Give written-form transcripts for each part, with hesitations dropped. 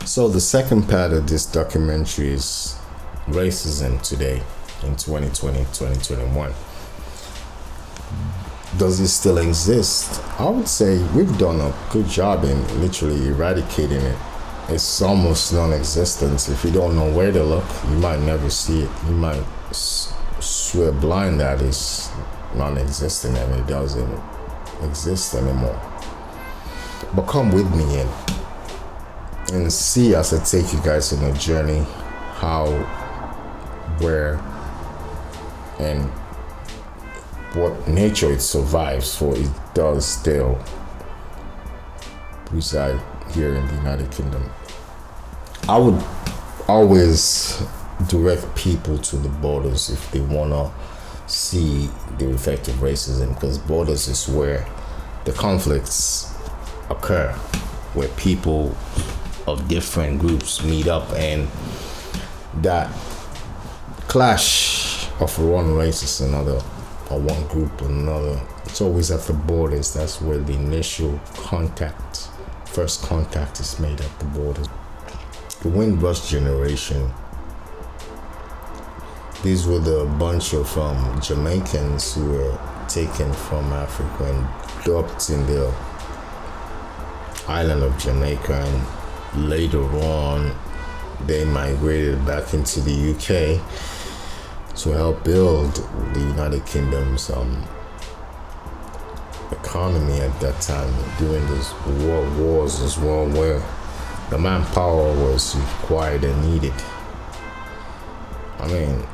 So the second part of this documentary is racism today in 2020, 2021. Does it still exist? I would say we've done a good job in literally eradicating it. It's almost non-existent. If you don't know where to look, you might never see it. You might swear blind that it's non-existent and it doesn't exist anymore. But come with me and see as I take you guys on a journey how, where, and what nature it survives, for it does still reside here in the United Kingdom. I would always direct people to the borders if they want to see the effect of racism, because borders is where the conflicts occur, where people of different groups meet up, and that clash of one race is another, or one group or another. It's always at the borders. That's where the initial contact, first contact is made at the borders. The Windrush generation, these were the bunch of Jamaicans who were taken from Africa and dropped in the island of Jamaica, and later on they migrated back into the UK to help build the United Kingdom's economy at that time, during those world wars as well, where the manpower was required and needed. I mean,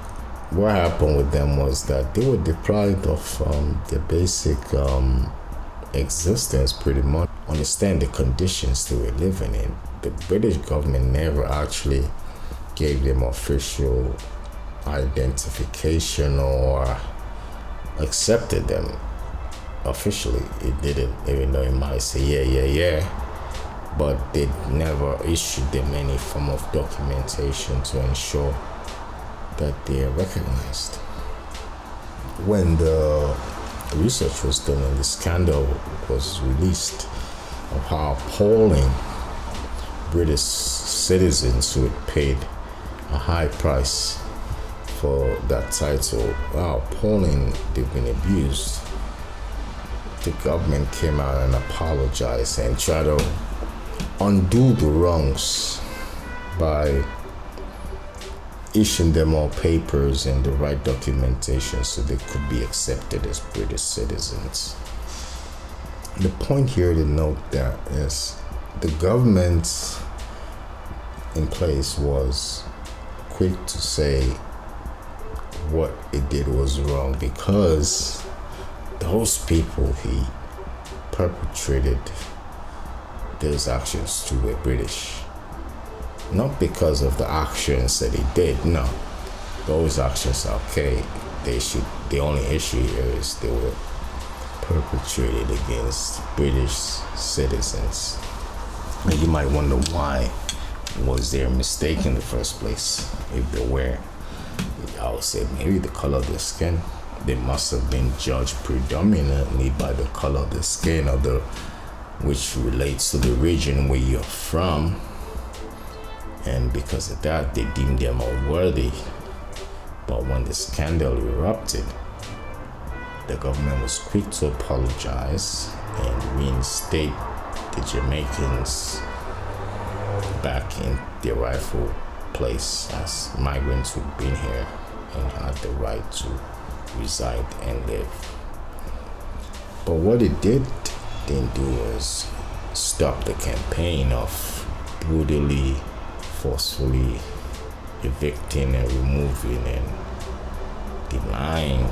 what happened with them was that they were deprived of their basic existence, pretty much. Understand the conditions they were living in. The British government never actually gave them official identification or accepted them officially. It didn't, even though it might say yeah, but they never issued them any form of documentation to ensure that they are recognized. When the research was done and the scandal was released of how appalling British citizens who had paid a high price for that title, how appalling they've been abused, the government came out and apologized and tried to undo the wrongs by issuing them all papers and the right documentation so they could be accepted as British citizens. The point here to note that is the government in place was quick to say what it did was wrong, because those people he perpetrated those actions to were British. Not because of the actions that he did, no. Those actions are okay. The only issue here is they were perpetrated against British citizens. And you might wonder why was there a mistake in the first place. If there were, I would say maybe the color of their skin. They must have been judged predominantly by the color of the skin, or which relates to the region where you're from. And because of that, they deemed them unworthy. But when the scandal erupted, the government was quick to apologize and reinstate the Jamaicans back in their rightful place as migrants who'd been here and had the right to reside and live. But what it didn't do was stop the campaign of brutally, forcefully evicting and removing and denying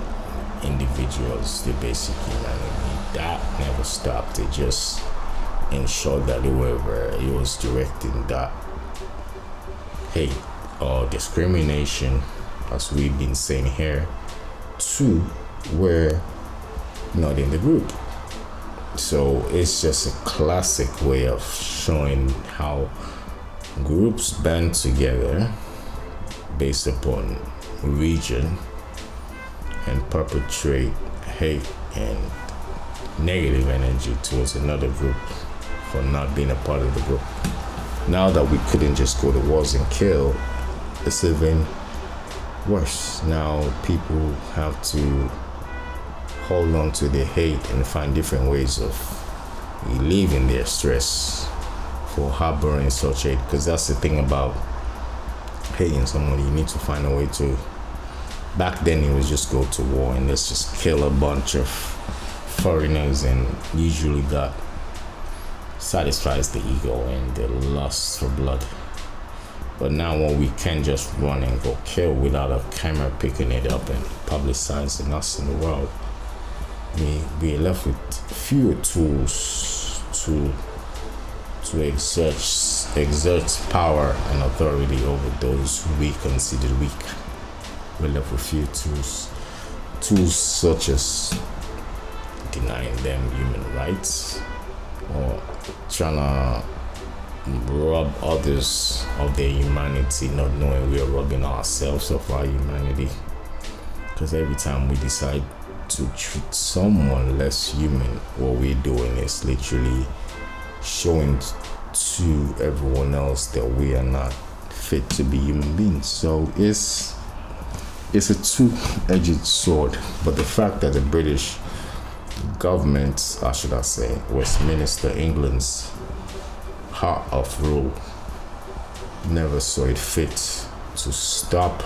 individuals their basic humanity. That never stopped. It just ensured that it was directing that hate or discrimination, as we've been saying here, to were not in the group. So it's just a classic way of showing how groups band together based upon region and perpetrate hate and negative energy towards another group for not being a part of the group. Now that we couldn't just go to wars and kill, it's even worse. Now people have to hold on to their hate and find different ways of relieving their stress for harboring such hate. Because that's the thing about hating somebody, you need to find a way to. Back then it was just go to war and let's just kill a bunch of foreigners, and usually that satisfies the ego and the lust for blood. But now when we can just run and go kill without a camera picking it up and publicizing us in the world, we're left with fewer tools to exert power and authority over those who we consider weak. We're left with few tools such as denying them human rights or trying to rob others of their humanity, not knowing we are robbing ourselves of our humanity. Because every time we decide to treat someone less human, what we're doing is literally showing to everyone else that we are not fit to be human beings. So it's a two-edged sword. But the fact that the British government, or should I say, Westminster, England's heart of rule, never saw it fit to stop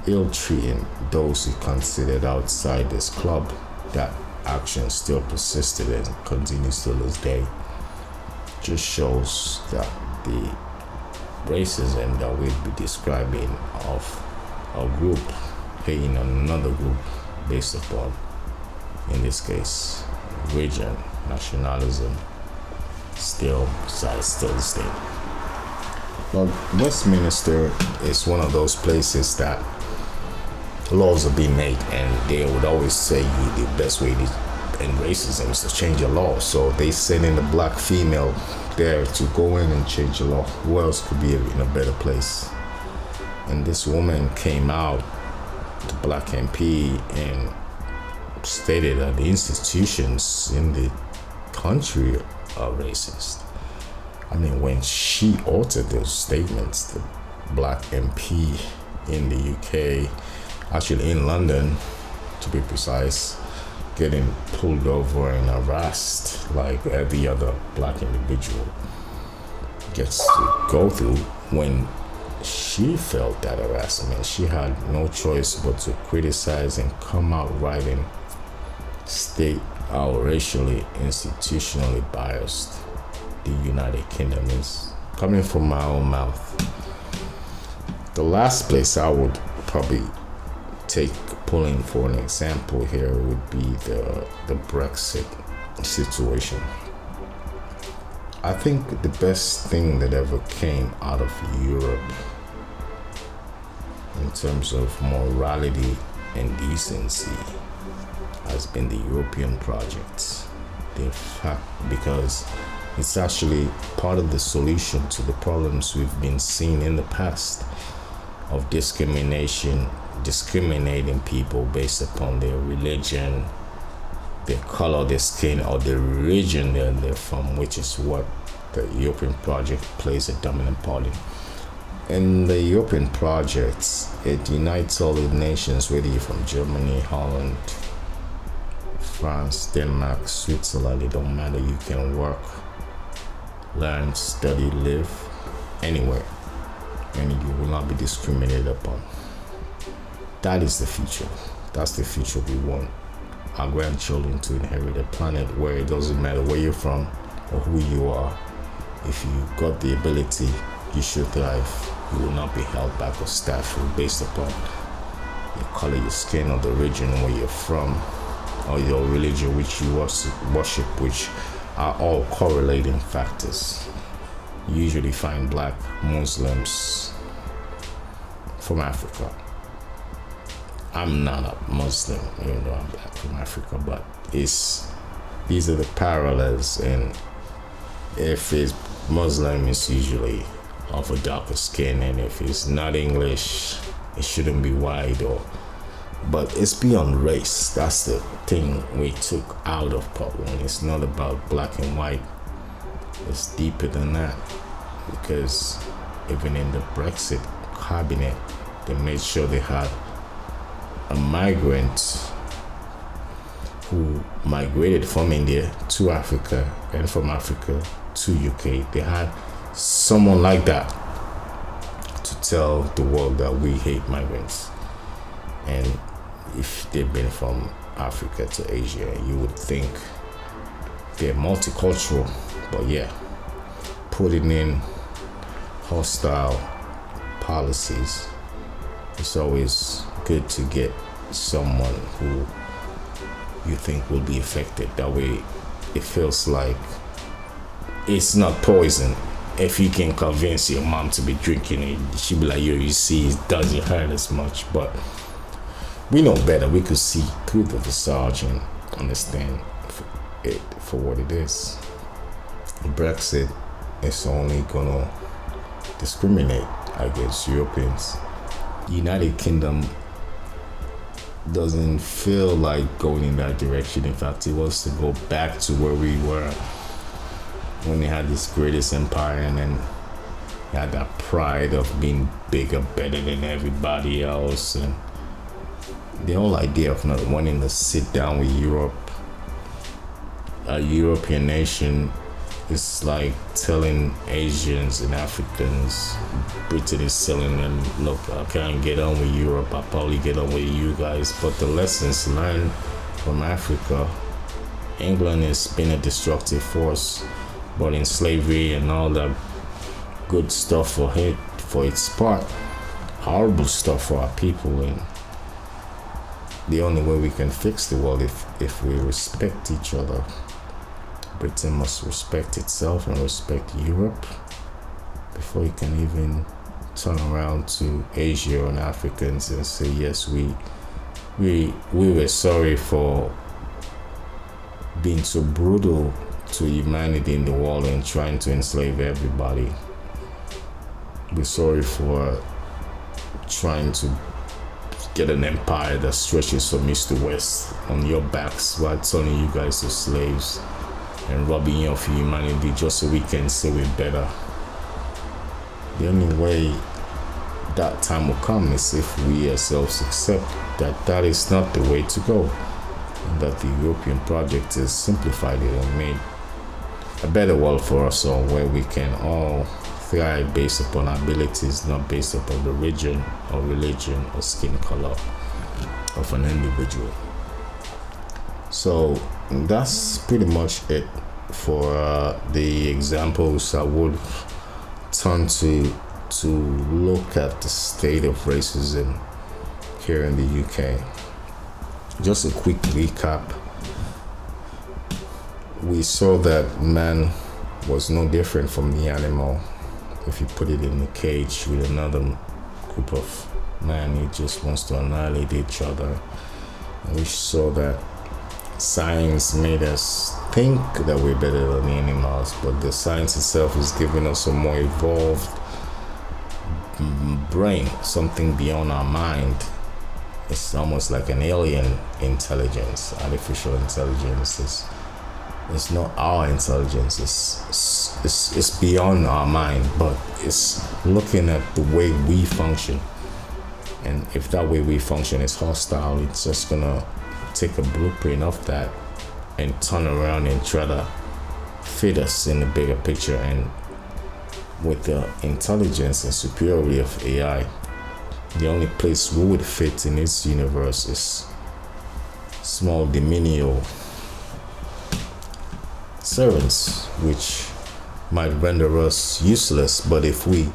ill-treating those who considered outside this club, that action still persisted and continues to this day, just shows that the racism that we'd be describing of a group hating on another group based upon, in this case, religion, nationalism, still the same. Well, Westminster is one of those places that laws are being made, and they would always say the best way to end racism is to change a law. So they send in a black female there to go in and change the law. Who else could be in a better place? And this woman came out, the black MP, and stated that the institutions in the country are racist. I mean, when she uttered those statements, the black MP in the UK, actually in London to be precise, getting pulled over and harassed like every other black individual gets to go through, when she felt that harassment, she had no choice but to criticize and come out right and state how racially, institutionally biased the United Kingdom is. Coming from my own mouth, the last place I would probably take pulling for an example here would be the Brexit situation. I think the best thing that ever came out of Europe in terms of morality and decency has been the European project. In fact, because it's actually part of the solution to the problems we've been seeing in the past of discriminating people based upon their religion, their color, their skin, or the region they're from, which is what the European project plays a dominant part in. And the European project, it unites all the nations, whether you're from Germany, Holland, France, Denmark, Switzerland, it don't matter. You can work, learn, study, live anywhere, and you will not be discriminated upon. That is the future. That's the future we want our grandchildren to inherit, a planet where it doesn't matter where you're from or who you are. If you got the ability, you should thrive. You will not be held back or stifled based upon your color, your skin, or the region where you're from, or your religion which you worship, which are all correlating factors. You usually find black Muslims from Africa. I'm not a Muslim, even though I'm black from Africa, but these are the parallels. And if it's Muslim, it's usually of a darker skin, and if it's not English, it shouldn't be white, but it's beyond race. That's the thing we took out of part one. It's not about black and white. It's deeper than that, because even in the Brexit cabinet, they made sure they had a migrant who migrated from India to Africa and from Africa to UK. They had someone like that to tell the world that we hate migrants. And if they've been from Africa to Asia, you would think they're multicultural. But yeah, putting in hostile policies, it's always good to get someone who you think will be affected. That way it feels like it's not poison. If you can convince your mom to be drinking it, she'll be like, yo, you see, it doesn't hurt as much. But we know better. We could see through the visage and understand it for what it is. Brexit is only gonna discriminate against Europeans. United Kingdom doesn't feel like going in that direction. In fact, it wants to go back to where we were when they had this greatest empire, and then they had that pride of being bigger, better than everybody else. And the whole idea of not wanting to sit down with Europe, a European nation, is like telling Asians and Africans, Britain is telling them, look, I can't get on with Europe, I'll probably get on with you guys. But the lessons learned from Africa, England has been a destructive force, but in slavery and all that good stuff for its part, horrible stuff for our people. And the only way we can fix the world if we respect each other. Britain must respect itself and respect Europe before you can even turn around to Asia and Africans and say, yes, we were sorry for being so brutal to humanity in the world and trying to enslave everybody. We're sorry for trying to get an empire that stretches from east to west on your backs while turning you guys to slaves and robbing you of humanity just so we can say we're better. The only way that time will come is if we ourselves accept that that is not the way to go, and that the European project has simplified it and made a better world for us all, where we can all thrive based upon our abilities, not based upon the region or religion or skin color of an individual. So that's pretty much it for the examples I would turn to look at the state of racism here in the UK. Just a quick recap. We saw that man was no different from the animal. If you put it in a cage with another group of man, he just wants to annihilate each other. And we saw that science made us think that we're better than the animals, but the science itself is giving us a more evolved brain, something beyond our mind. It's almost like an alien intelligence. Artificial intelligence it's not our intelligence. It's beyond our mind, but it's looking at the way we function. And if that way we function is hostile, it's just gonna take a blueprint of that and turn around and try to fit us in the bigger picture. And with the intelligence and superiority of AI, the only place we would fit in its universe is small dominial servants, which might render us useless. But if we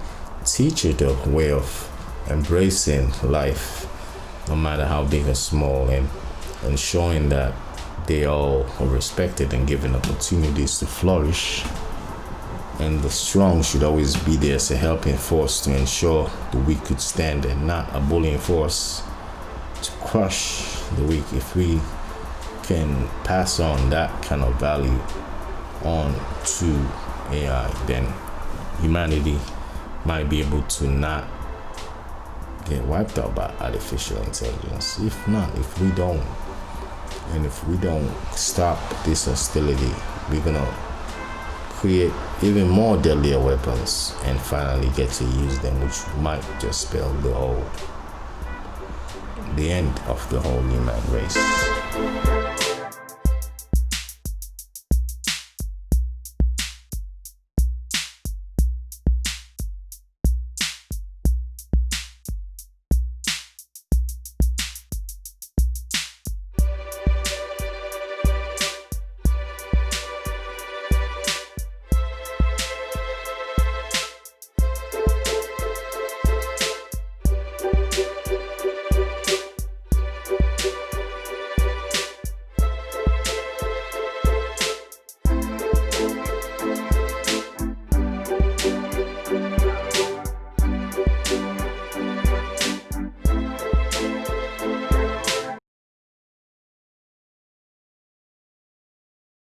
teach it a way of embracing life, no matter how big or small, and showing that they all are respected and given opportunities to flourish, and the strong should always be there as a helping force to ensure the weak could stand, and not a bullying force to crush the weak. If we can pass on that kind of value on to AI, then humanity might be able to not get wiped out by artificial intelligence. If we don't stop this hostility, we're gonna create even more deadlier weapons and finally get to use them, which might just spell the end of the whole human race.